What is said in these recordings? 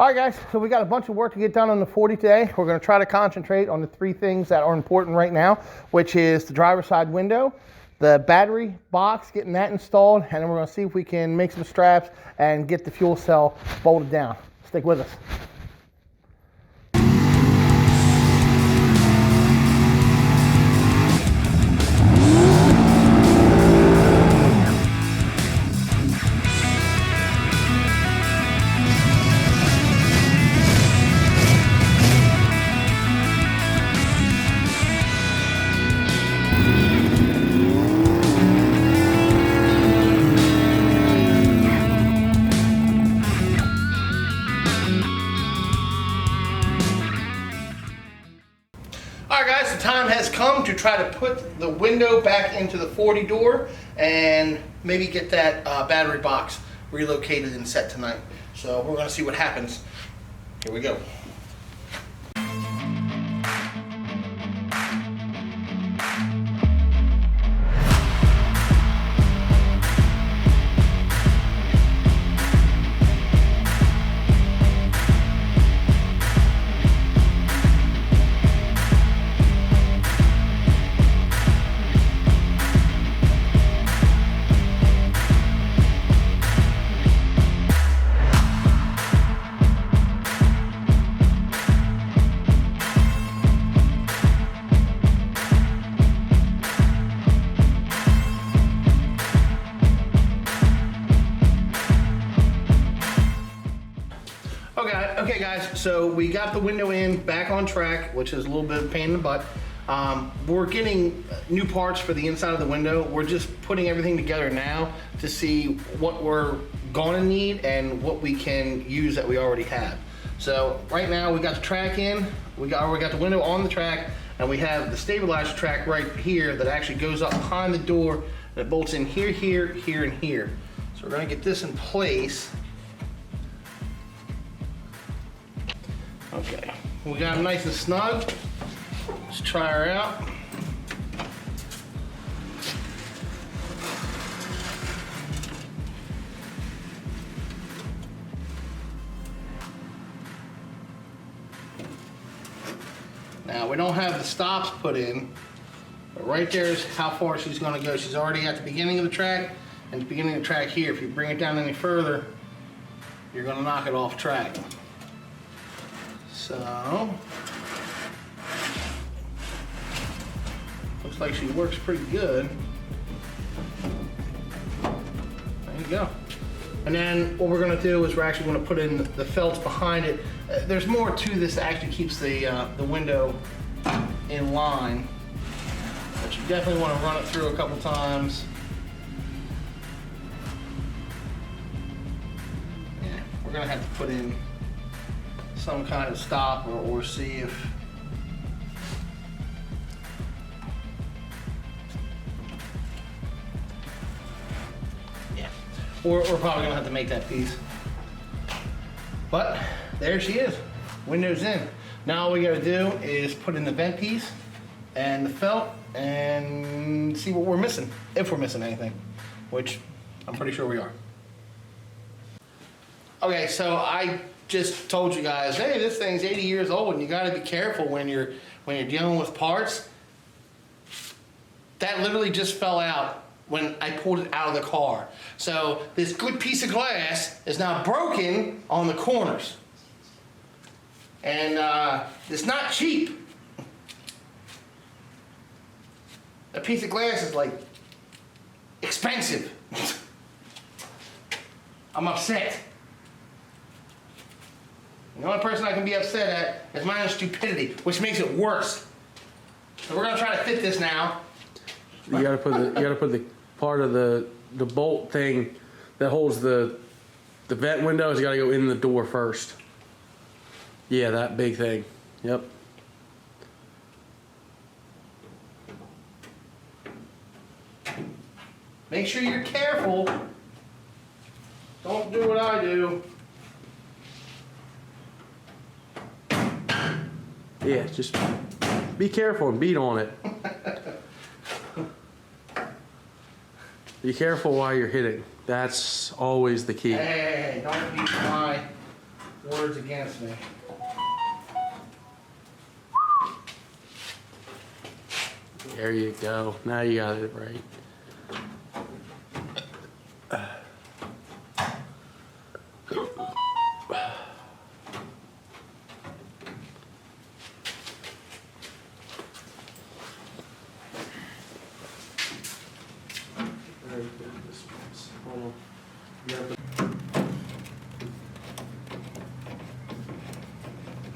All right, guys, so we got a bunch of work to get done on the 40 today. We're going to try to concentrate on the three things that are important right now, which is the driver's side window, the battery box, getting that installed, and then we're going to see if we can make some straps and get the fuel cell bolted down. Stick with us. All right, guys, the time has come to try to put the window back into the 40 door and maybe get that battery box relocated and set tonight. So we're gonna see what happens. Here we go. Okay guys, so we got the window in, back on track, which is a little bit of a pain in the butt. We're getting new parts for the inside of the window. We're just putting everything together now to see what we're gonna need and what we can use that we already have. So right now we got the track in, we got the window on the track, and we have the stabilizer track right here that actually goes up behind the door and it bolts in here, here, here, and here. So we're gonna get this in place. Okay, we got them nice and snug. Let's try her out. Now we don't have the stops put in, but right there is how far she's gonna go. She's already at the beginning of the track, and the beginning of the track here. If you bring it down any further, you're gonna knock it off track. So, looks like she works pretty good. There you go. And then what we're gonna do is we're actually gonna put in the felts behind it. There's more to this that actually keeps the window in line, but you definitely wanna run it through a couple times. Yeah, we're gonna have to put in some kind of stop or see if we're probably gonna have to make that piece. But there she is, window's in. Now all we gotta do is put in the vent piece and the felt and see what we're missing, if we're missing anything, which I'm pretty sure we are. Okay, so I just told you guys, hey, this thing's 80 years old and you gotta be careful when you're dealing with parts. That literally just fell out when I pulled it out of the car. So this good piece of glass is now broken on the corners. And it's not cheap. A piece of glass is like expensive. I'm upset. The only person I can be upset at is my own stupidity, which makes it worse. So we're gonna try to fit this now. You gotta put the part of the bolt thing that holds the vent window has got to go in the door first. Yeah, that big thing. Yep. Make sure you're careful. Don't do what I do. Yeah, just be careful and beat on it. Be careful while you're hitting. That's always the key. Hey, don't beat my words against me. There you go. Now you got it right.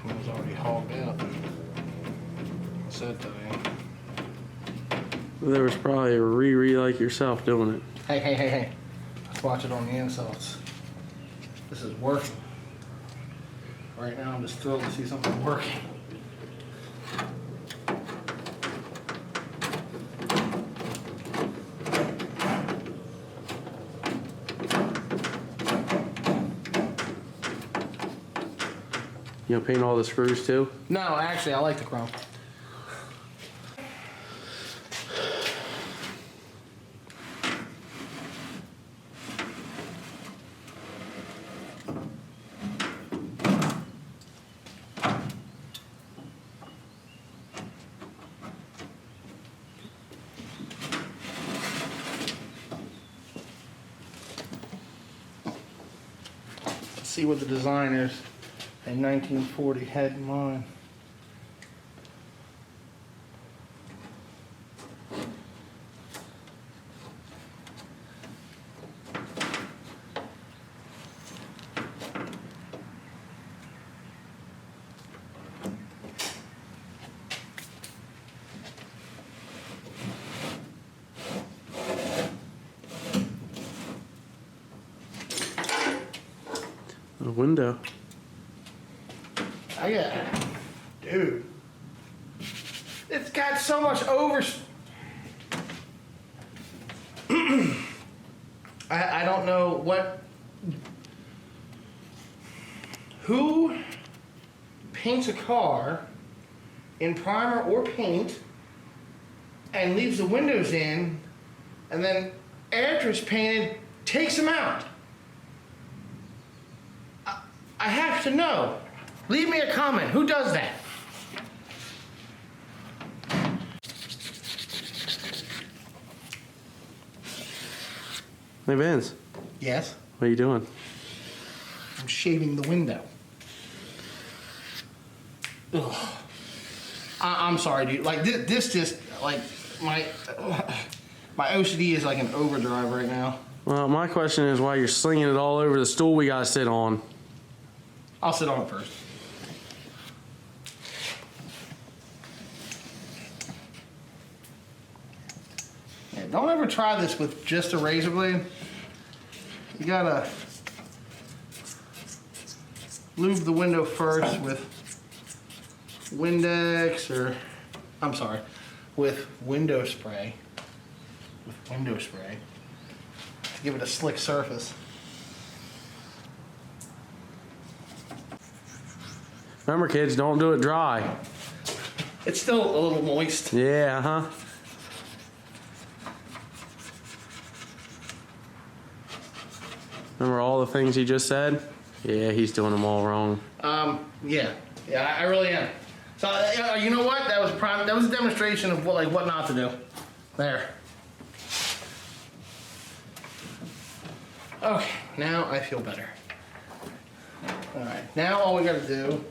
It was already hogged out. Said that, There was probably a Riri like yourself doing it. Hey. Let's watch it on the insults. This is working. Right now, I'm just thrilled to see something working. You know, paint all the screws too? No, actually, I like the chrome. Let's see what the designers in 1940 had in mind. A window. I got, dude, it's got so much over. I don't know what, who paints a car in primer or paint and leaves the windows in, and then after it's painted, takes them out. I have to know. Leave me a comment. Who does that? Hey Vince, Yes. what are you doing? I'm shaving the window. Ugh. I'm sorry, dude. Like this just like my OCD is like an overdrive right now. Well, my question is why you're slinging it all over the stool we gotta sit on. I'll sit on it first. Yeah, don't ever try this with just a razor blade. You gotta lube the window first with Windex or, I'm sorry, with window spray. With window spray to give it a slick surface. Remember kids, don't do it dry. It's still a little moist. Yeah, huh? Remember all the things he just said? Yeah, he's doing them all wrong. Yeah, I really am. So you know what? That was prime. That was a demonstration of what not to do. There. Okay, now I feel better. All right, now all we got to do,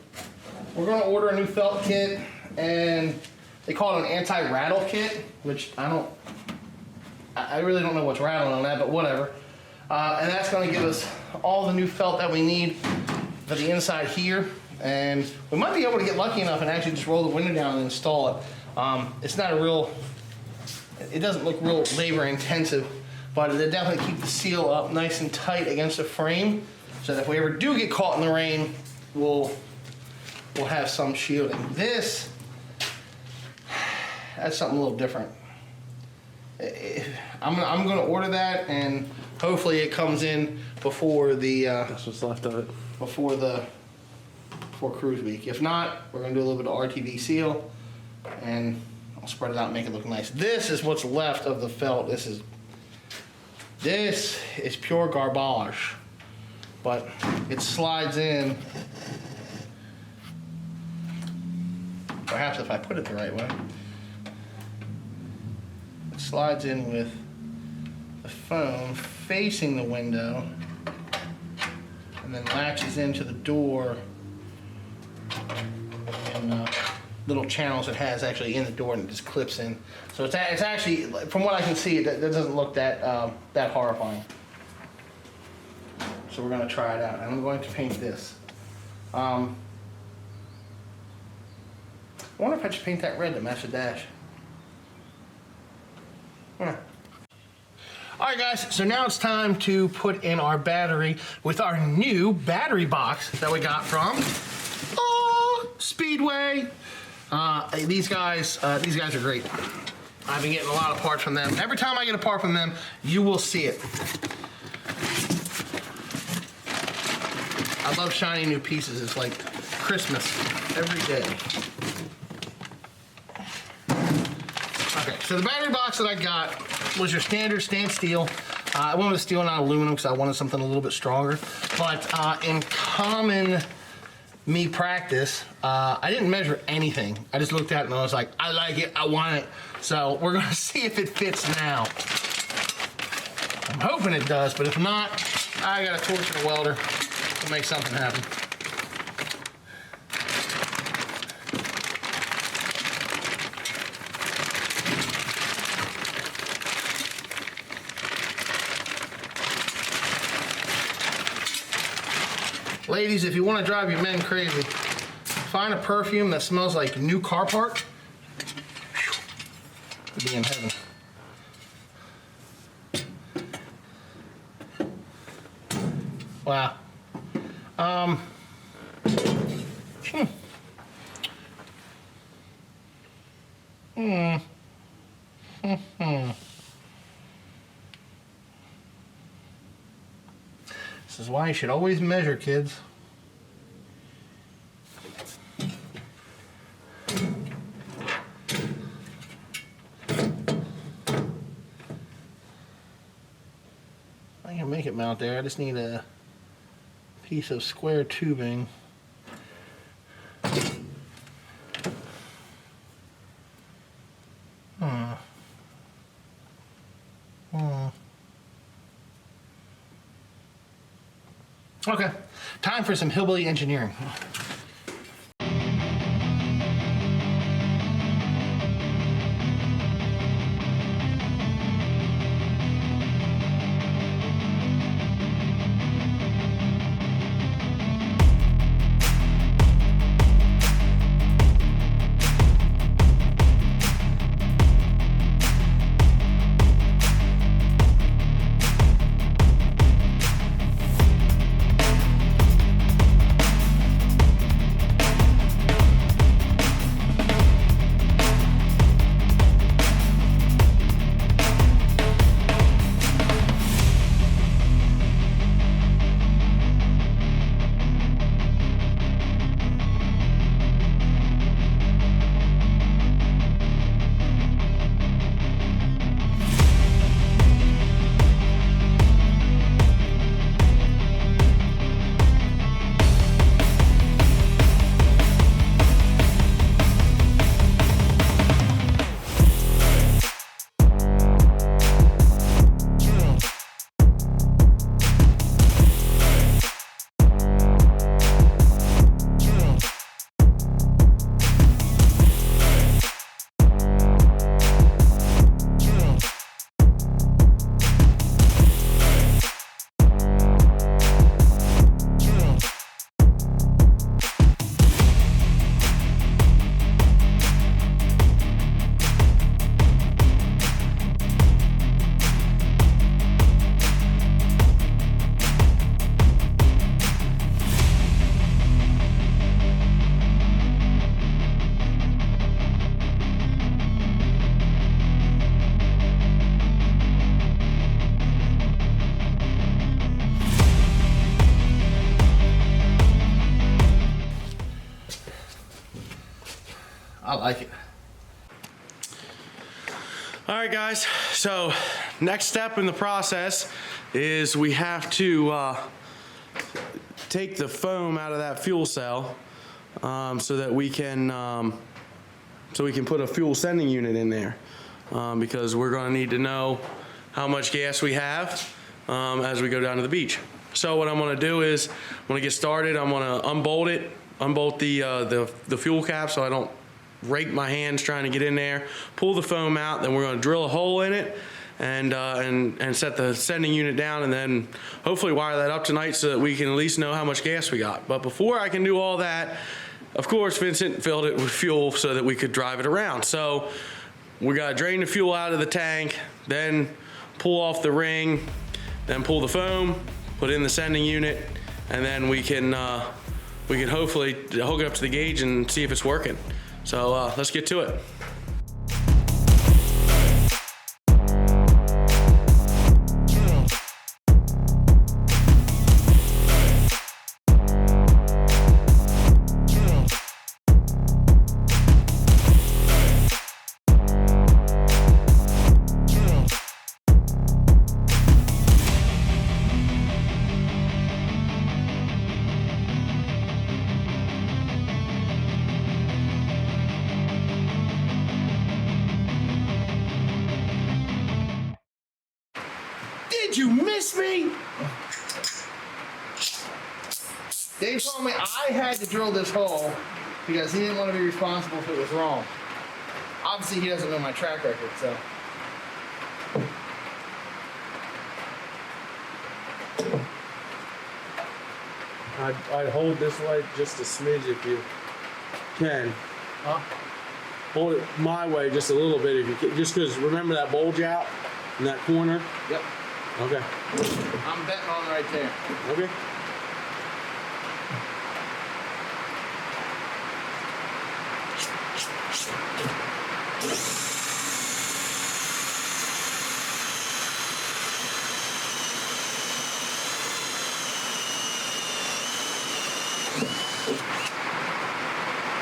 we're going to order a new felt kit, and they call it an anti-rattle kit, which I really don't know what's rattling on that, but whatever. And that's going to give us all the new felt that we need for the inside here. And we might be able to get lucky enough and actually just roll the window down and install it. It's not it doesn't look real labor intensive, but it'll definitely keep the seal up nice and tight against the frame, so that if we ever do get caught in the rain, we'll have some shielding. That's something a little different. I'm gonna order that, and hopefully it comes in before That's what's left of it. before cruise week. If not, we're gonna do a little bit of RTV seal, and I'll spread it out and make it look nice. This is what's left of the felt. This is pure garbage. but it slides in. Perhaps if I put it the right way. It slides in with the phone facing the window and then latches into the door and little channels it has actually in the door, and it just clips in. So it's actually, from what I can see, that doesn't look that that horrifying. So we're gonna try it out, and I'm going to paint this. I wonder if I should paint that red to match the dash. Yeah. All right, guys, so now it's time to put in our battery with our new battery box that we got from Speedway. These guys are great. I've been getting a lot of parts from them. Every time I get a part from them, you will see it. I love shiny new pieces. It's like Christmas every day. Okay, so the battery box that I got was your standard stainless steel. I went with steel, not aluminum, because I wanted something a little bit stronger. But in common me practice, I didn't measure anything. I just looked at it and I was like, I like it, I want it. So we're gonna see if it fits now. I'm hoping it does, but if not, I gotta torch and a welder to make something happen. Ladies, if you want to drive your men crazy, find a perfume that smells like new car part. You'll be in heaven. Wow. This is why you should always measure, kids. I can make it mount there. I just need a piece of square tubing. Okay, time for some hillbilly engineering. I like it. All right, guys, so next step in the process is we have to take the foam out of that fuel cell so that we can put a fuel sending unit in there because we're going to need to know how much gas we have as we go down to the beach. So what I'm going to do is when I get started, I'm going to unbolt the fuel cap so I don't rake my hands trying to get in there, pull the foam out, then we're going to drill a hole in it and set the sending unit down, and then hopefully wire that up tonight so that we can at least know how much gas we got. But before I can do all that, of course, Vincent filled it with fuel so that we could drive it around. So we got to drain the fuel out of the tank, then pull off the ring, then pull the foam, put in the sending unit, and then we can hopefully hook it up to the gauge and see if it's working. So let's get to it. Did you miss me? Dave told me I had to drill this hole because he didn't want to be responsible if it was wrong. Obviously, he doesn't know my track record, so. I'd hold this way just a smidge if you can. Huh? Hold it my way just a little bit if you can, just because remember that bulge out in that corner? Yep. Okay. I'm betting on right there. Okay.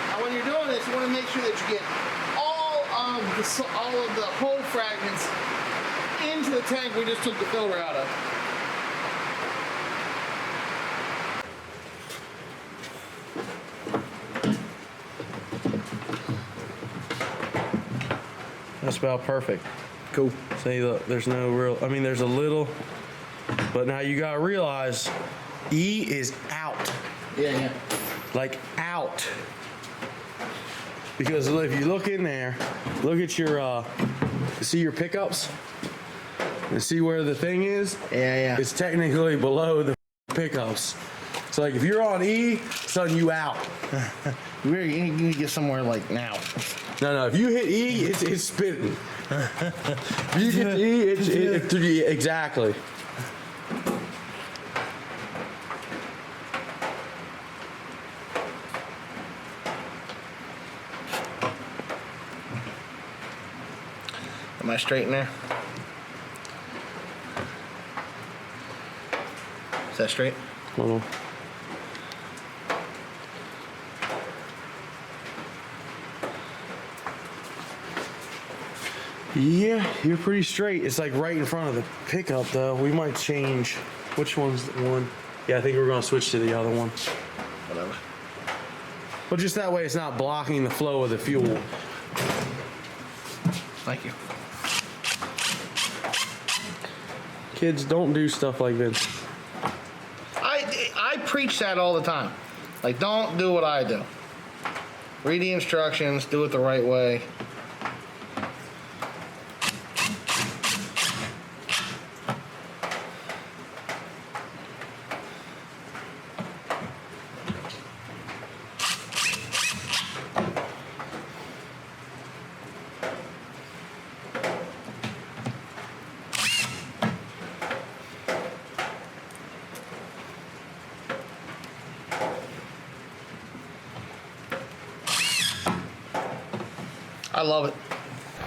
Now, when you're doing this, you want to make sure that you get all of the hole fragments into the tank we just took the filter out of. That's about perfect. Cool. See, look, there's no real, I mean, there's a little, but now you gotta realize E is out. Yeah. Like out. Because if you look in there, look at your, see your pickups? And see where the thing is? Yeah. It's technically below the pickups. So like if you're on E, son, you out. You need to get somewhere like now. No, if you hit E, it's spinning. If you get to E, exactly. Am I straight in there? Is that straight? Hold on. Yeah, you're pretty straight. It's like right in front of the pickup though. We might change. Which one's the one? Yeah, I think we're gonna switch to the other one. Whatever. But just that way it's not blocking the flow of the fuel. Thank you. Kids, don't do stuff like this. I preach that all the time. Like, don't do what I do. Read the instructions, do it the right way. I love it.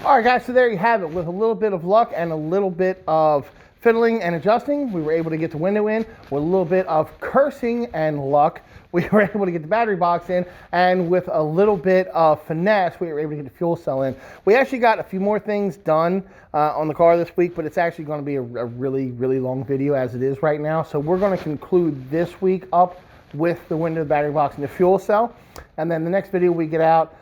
All right, guys, so there you have it. With a little bit of luck and a little bit of fiddling and adjusting, we were able to get the window in. With a little bit of cursing and luck, we were able to get the battery box in. And with a little bit of finesse, we were able to get the fuel cell in. We actually got a few more things done on the car this week, but it's actually going to be a really, really long video as it is right now. So we're going to conclude this week up with the window, the battery box, and the fuel cell. And then the next video we get out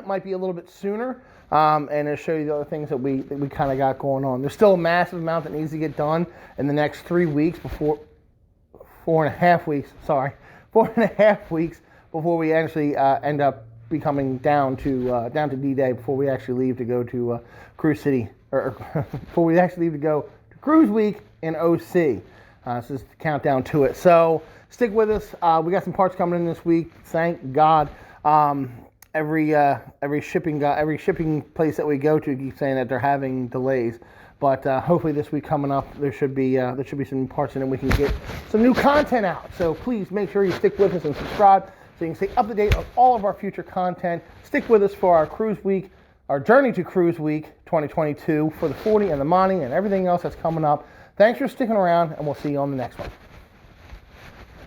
might be a little bit sooner, and it'll show you the other things that we kind of got going on. There's still a massive amount that needs to get done in the next 3 weeks before 4.5 weeks. Sorry, 4.5 weeks before we actually end up becoming down to D-Day, before we actually leave to go to Cruise City, or before we actually leave to go to Cruise Week in OC. So this is the countdown to it. So stick with us. We got some parts coming in this week. Thank God. Every shipping place that we go to keeps saying that they're having delays. But hopefully this week coming up, there should be some parts in it, and we can get some new content out. So please make sure you stick with us and subscribe so you can stay up to date on all of our future content. Stick with us for our Cruise Week, our journey to Cruise Week 2022 for the 40 and the Monty and everything else that's coming up. Thanks for sticking around, and we'll see you on the next one.